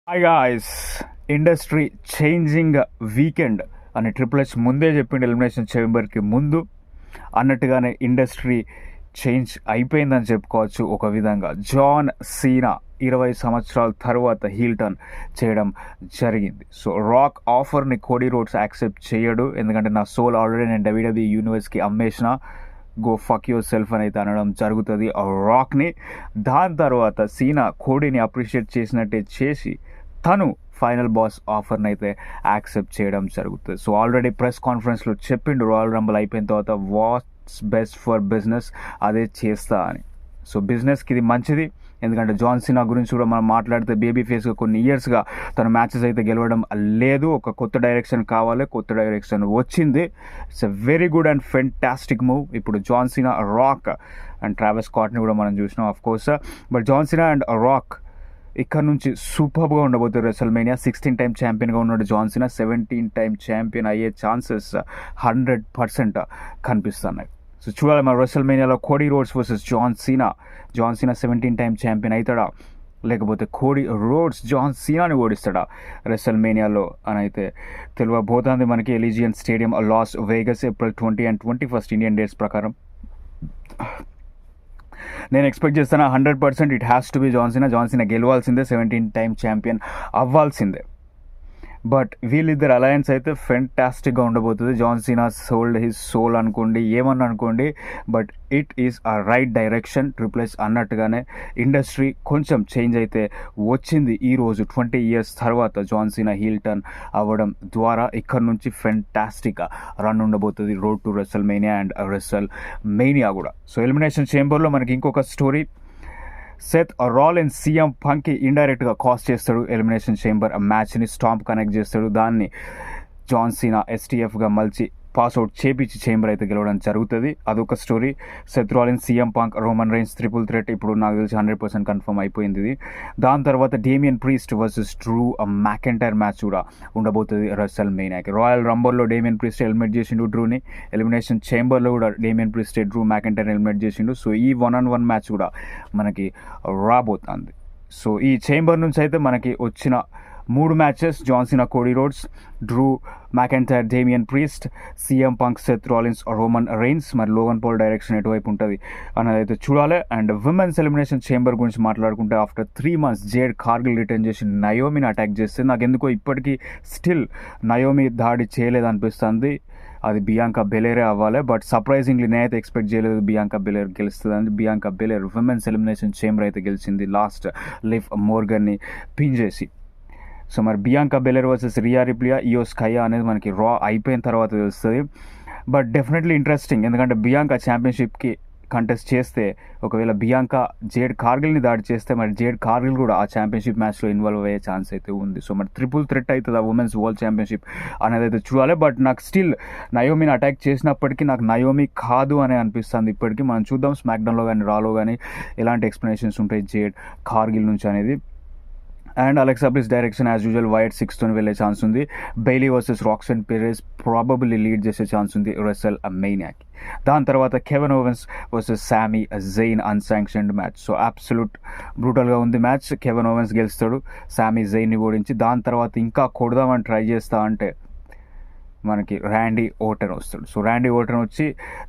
Hi guys, industry changing weekend అని triple H ముందే చెప్పిండు ఎలిమినేషన్ చేంబర్కి ముందు అన్నట్టుగానే ఇండస్ట్రీ చేంజ్ అయిపోయిందని చెప్పుకోవచ్చు. ఒక విధంగా జాన్ సీనా 20 సంవత్సరాల తర్వాత హీల్ టర్న్ చేయడం జరిగింది. సో రాక్ ఆఫర్ని కోడీ రోడ్స్ యాక్సెప్ట్ చేయడు, ఎందుకంటే నా సోల్ ఆల్రెడీ నేను డబ్ల్యూడబ్ల్యూఈ యూనివర్స్కి అమ్మేసిన, గో ఫక్ యువర్ సెల్ఫ్ అని అయితే అనడం జరుగుతుంది ఆ రాక్ని. దాని తర్వాత సీనా కోడీని అప్రిషియేట్ చేసినట్టే చేసి తను ఫైనల్ బాస్ ఆఫర్ని అయితే యాక్సెప్ట్ చేయడం జరుగుతుంది. సో ఆల్రెడీ ప్రెస్ కాన్ఫరెన్స్లో చెప్పిండు రాయల్ రంబుల్ అయిపోయిన తర్వాత వాట్స్ బెస్ట్ ఫర్ బిజినెస్ అదే చేస్తా అని. సో బిజినెస్కి ఇది మంచిది, ఎందుకంటే జాన్ సీనా గురించి కూడా మనం మాట్లాడితే బేబీ ఫేస్గా కొన్ని ఇయర్స్గా తన మ్యాచెస్ అయితే గెలవడం లేదు. ఒక కొత్త డైరెక్షన్ కావాలి, కొత్త డైరెక్షన్ వచ్చింది. It's a very good and fantastic move. ఇప్పుడు John Cena, Rock and Travis స్కాట్ని కూడా మనం చూసినాం of course. But John Cena and Rock ఇక్కడ నుంచి సూపర్గా ఉండబోతుంది రెసల్మేనియా. 16 టైం ఛాంపియన్గా ఉన్నాడు జాన్ సీనా, 17 టైం ఛాంపియన్ అయ్యే ఛాన్సెస్ 100% కనిపిస్తున్నాయి. సో చూడాలి మన రెసల్మేనియాలో Cody Rhodes versus John Cena. John Cena 17 time champion అవుతాడా, లేకపోతే కోడీ రోడ్స్ జాన్ సీనాని ఓడిస్తాడా రెసల్మేనియాలో అని అయితే తెలియబోతోంది మనకి. Allegiant stadium, Las Vegas, April 20 and 21 Indian dates ప్రకారం. నేను ఎక్స్పెక్ట్ చేస్తాను 100% it has to be John Cena. John Cena గెలవాల్సిందే, 17 టైం ఛాంపియన్ అవ్వాల్సిందే. బట్ వీళ్ళిద్దరు అలయన్స్ అయితే ఫెంటాస్టిక్గా ఉండబోతుంది. John Cena sold his soul అనుకోండి, ఏమన్నా అనుకోండి, but it is a right direction. Triple H అన్నట్టుగానే ఇండస్ట్రీ కొంచెం చేంజ్ అయితే వచ్చింది ఈరోజు. 20 years తర్వాత జాన్ సీనా హీల్ టర్న్ అవ్వడం ద్వారా ఇక్కడ నుంచి ఫెంటాస్టిక్ రన్ ఉండబోతుంది road to WrestleMania and WrestleMania కూడా. సో ఎలిమినేషన్ చేంబర్లో మనకి ఇంకొక స్టోరీ. సెత్ రాలిన్స్ సీఎం పంక్కి ఇండైరెక్ట్గా కాస్ట్ చేస్తాడు ఎలిమినేషన్ చేంబర్ మ్యాచ్ని, స్టాంప్ కనెక్ట్ చేస్తాడు. దాన్ని జాన్ సీనా ఎస్టీఎఫ్గా మలిచి పాస్అవుట్ చేపించి చేంబర్ అయితే గెలవడం జరుగుతుంది. అదొక story. Seth Rollins, CM punk, Roman Reigns triple threat ఇప్పుడు నాకు తెలిసి 100% కన్ఫర్మ్ అయిపోయింది ఇది. దాని తర్వాత Damian priest versus Drew McIntyre match కూడా ఉండబోతుంది రెసల్మేనియాకి. రాయల్ రంబర్లో డేమియన్ ప్రీస్ట్ ఎలిమినేట్ చేసిండు డ్రూని, ఎలిమినేషన్ చేంబర్లో కూడా Damian priest Drew McIntyre eliminate చేసిండు. సో ఈ 1-on-1 మ్యాచ్ కూడా మనకి రాబోతుంది. సో ఈ చేంబర్ నుంచి అయితే మనకి వచ్చిన 3 matches John Cena, Cody Rhodes, Drew McIntyre, Damian Priest, CM Punk, Seth Rollins, Roman Reigns. మరి లోగన్ పాల్ డైరెక్షన్ ఎటువైపు ఉంటుంది అనేది అయితే చూడాలి. అండ్ విమెన్స్ ఎలిమినేషన్ చేంబర్ గురించి మాట్లాడుకుంటే after 3 months jade Kargil return చేసి నయోమిని అటాక్ చేస్తే నాకు ఎందుకో ఇప్పటికీ స్టిల్ నయోమి దాడి చేయలేదనిపిస్తుంది. అది బియాంకా బెలేరే అవ్వాలి. బట్ సర్ప్రైజింగ్లీ నేనైతే ఎక్స్పెక్ట్ చేయలేదు బియాంకా బెలేర్ గెలుస్తుందని. బియాంకా బెలేర్ విమెన్స్ ఎలిమినేషన్ చేంబర్ అయితే గెలిచింది లాస్ట్ లివ్ మోర్గన్ని పిన్ చేసి. సో మరి బియాంకా బెలేర్ వర్సెస్ రియా రిప్లియా, ఇయో స్కైయా అనేది మనకి రా అయిపోయిన తర్వాత తెలుస్తుంది. బట్ డెఫినెట్లీ ఇంట్రెస్టింగ్, ఎందుకంటే బియాంకా ఛాంపియన్షిప్కి కంటెస్ట్ చేస్తే, ఒకవేళ బియాంకా జేడ్ కార్గిల్ని దాడి చేస్తే మరి జేడ్ కార్గిల్ కూడా ఆ ఛాంపియన్షిప్ మ్యాచ్లో ఇన్వాల్వ్ అయ్యే ఛాన్స్ అయితే ఉంది. సో మరి ట్రిపుల్ థ్రెట్ అవుతుంది ఆ ఉమెన్స్ వరల్డ్ ఛాంపియన్షిప్ అనేది అయితే చూడాలి. బట్ నాకు స్టిల్ నయోమిని అటాక్ చేసినప్పటికీ నాకు నయోమి కాదు అని అనిపిస్తుంది ఇప్పటికీ. మనం చూద్దాం స్మాక్డౌన్లో కానీ రాలో కానీ ఎలాంటి ఎక్స్ప్లెనేషన్స్ ఉంటాయి జేడ్ కార్గిల్ నుంచి అనేది. And Alexa Bliss direction as usual Wyatt 6తో వెళ్ళే ఛాన్స్ ఉంది. Bayley versus Roxanne Perez probably lead చేసే ఛాన్స్ ఉంది రెసల్మేనియాకి. దాని తర్వాత Kevin Owens versus Sami Zayn unsanctioned match. So absolute బ్రూటల్గా ఉంది మ్యాచ్. కెవిన్ ఓవెన్స్ గెలుస్తాడు సామీ జైన్ని ఓడించి. దాని తర్వాత ఇంకా కొడదామని ట్రై చేస్తా అంటే మనకి ర్యాండీ ఓర్టన్ వస్తాడు. సో ర్యాండీ ఓర్టన్ వచ్చి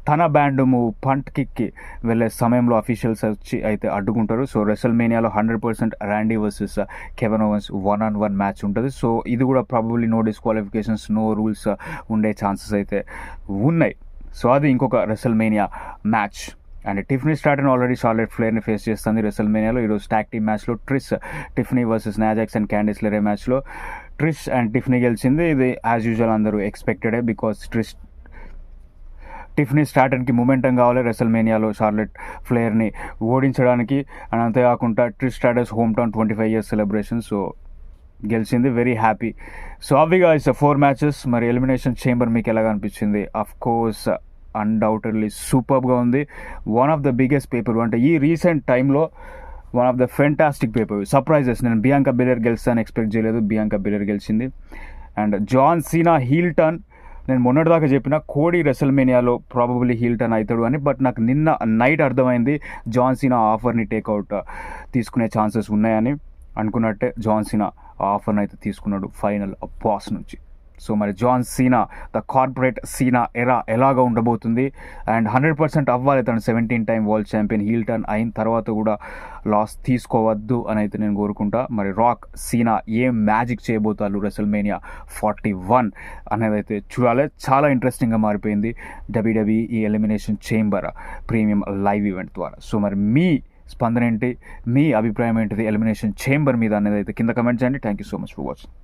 తన బ్యాండ్ మూవ్ పంట్ కిక్కి వెళ్ళే సమయంలో అఫీషియల్స్ వచ్చి అయితే అడ్డుకుంటారు. సో రెసల్మేనియాలో 100% Randy versus Kevin Owens 1-on-1 match ఉంటుంది. సో ఇది కూడా probably no disqualifications, no rules ఉండే ఛాన్సెస్ అయితే ఉన్నాయి. సో అది ఇంకొక WrestleMania match. And Tiffany Stratton already Charlotte ఫ్లేర్ని ఫేస్ చేస్తుంది రెసల్మేనియాలో. ఈరోజు ట్యాగ్ టీమ్ మ్యాచ్లో Tiffany versus Nia Jax and Candice LeRae మ్యాచ్లో ట్రిష్ అండ్ టిఫనీ గెలిచింది. ఇది యాజ్ యూజువల్ అందరూ ఎక్స్పెక్టెడే, బికాస్ టిఫనీ స్ట్రాటన్కి మూమెంటం కావాలి రెసల్మేనియాలో షార్లెట్ ఫ్లేర్ని ఓడించడానికి. అండ్ అంతేకాకుండా Trish Stratus home town 25 years celebration. So గెలిచింది, వెరీ హ్యాపీ. సో అవిగా ఇస్ 4 matches. మరి ఎలిమినేషన్ చేంబర్ మీకు ఎలాగ అనిపించింది? అఫ్ కోర్స్ అన్డౌటెడ్లీ సూపర్గా ఉంది. One of the biggest paper, అంటే ఈ రీసెంట్ టైంలో one of the fantastic paper. Surprises, నేను బియాంకా బెలేర్ గెలుస్తాను ఎక్స్పెక్ట్ చేయలేదు, బియాంకా బెలేర్ గెలిచింది. And John Cena heel turn, నేను మొన్నటిదాకా చెప్పిన కోడీ రెసల్మేనియాలో ప్రాబబ్లీ హీల్ టర్న్ అవుతాడు అని. బట్ నాకు నిన్న నైట్ అర్థమైంది జాన్ సీనా ఆఫర్ని టేక్అవుట్ తీసుకునే ఛాన్సెస్ ఉన్నాయని. అనుకున్నట్టే జాన్ సీనా ఆఫర్ని అయితే తీసుకున్నాడు ఫైనల్ బాస్ నుంచి. సో మరి John Cena the corporate Cena era ఎలాగా ఉండబోతుంది, అండ్ 100% అవ్వాలి తను 17 time world champion. Heel turn అయిన తర్వాత కూడా లాస్ తీసుకోవద్దు అని అయితే నేను కోరుకుంటా. మరి రాక్ సీనా ఏం మ్యాజిక్ చేయబోతారు రెసల్మేనియా 41 అనేది అయితే చూడాలి. చాలా ఇంట్రెస్టింగ్గా మారిపోయింది WWE elimination chamber premium live event ద్వారా. సో మరి మీ స్పందన ఏంటి, మీ అభిప్రాయం ఏంటిది ఎలిమినేషన్ చేంబర్ మీద అనేది అయితే కింద కమెంట్ చేయండి. Thank you so much for watching.